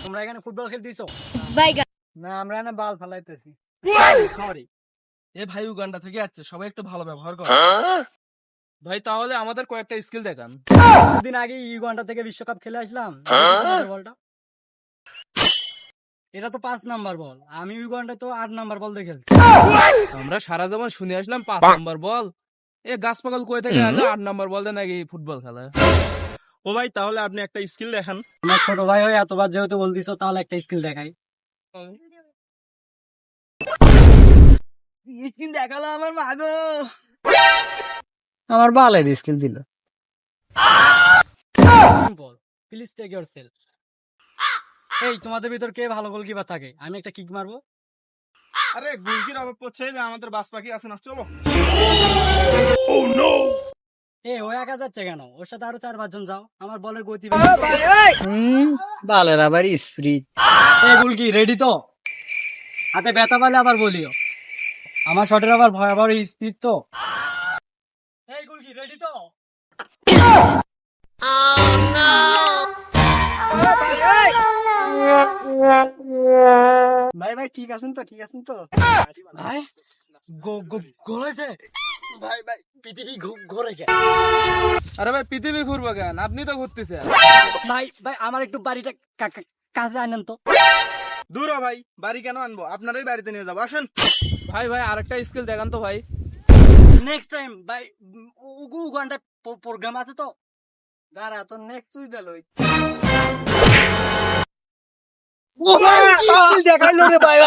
তোমরা এখানে ফুটবল খেলতেছো? বাইগা না, আমরা এখানে বাল ফালাইতেছি। সরি। এ ভাই উগান্ডা থেকে আসছে, সবাই একটু ভালো ব্যবহার কর। ভাই তাহলে আমাদের কয়েকটা স্কিল দেখান। কিছুদিন আগে ইউগান্ডা থেকে বিশ্বকাপ খেলে আসলাম। দেখি তোমাদের বলটা। এটা তো 5 নাম্বার বল, আমি ইউগান্ডা তো 8 নাম্বার বল দিয়ে খেলছি। আমরা সারা জীবন শুনে আসলাম 5 নাম্বার বল। এ গাছ পাগল কই থেকে আলো 8 নাম্বার বল দিয়ে নাকি ফুটবল খেলা। ও ভাই তাহলে আপনি একটা স্কিল দেখান। আমার ছোট ভাই হয়ে এতবার যেহেতু বলতিছো, তাহলে একটা স্কিল দেখাই। স্কিল দেখালো আমার মাগো, আমার বালের স্কিল দিল। Simple, please take yourself. এই তোমাদের ভিতর কে ভালো গোলকিপার থাকে? আমি একটা কিক মারবো। আরে গুলকির অভাব পড়ছে, যে আমাদের বাস পাখি আছে না, চলো। এ ও একা যাচ্ছে কেন? ওর সাথে আরো 4-5 জন যাও, আমার বলের গতি বালের আবার স্পিরিট। এ গুলকি রেডি তো? হাতে ব্যথা পালে আবার বলিও। আমার শটের আবার ভয়াবহ স্পিড তো। এই গুলকি রেডি তো? ভাই ভাই ঠিক আছেন তো? ঠিক আছেন তো ভাই? গোল হয়েছে ভাই? ভাই পৃথিবী ঘুরে কে? আরে ভাই পৃথিবী ঘুরবো কেন, আপনি তো ঘুরতেছেন। ভাই ভাই আমার একটু বাড়িটা কাছে আনেন তো। দূর হ ভাই, বাড়ি কেন আনবো, আপনারই বাড়িতে নিয়ে যাবো, আসেন। ভাই ভাই আরেকটা স্কিল দেখান তো ভাই। নেক্সট টাইম ভাই, উগান্ডা প্রোগ্রাম আছে তো, দাঁড়া তো নেক্সট তুই দেলই। ও ভাই কি স্কিল দেখাইলো রে ভাই।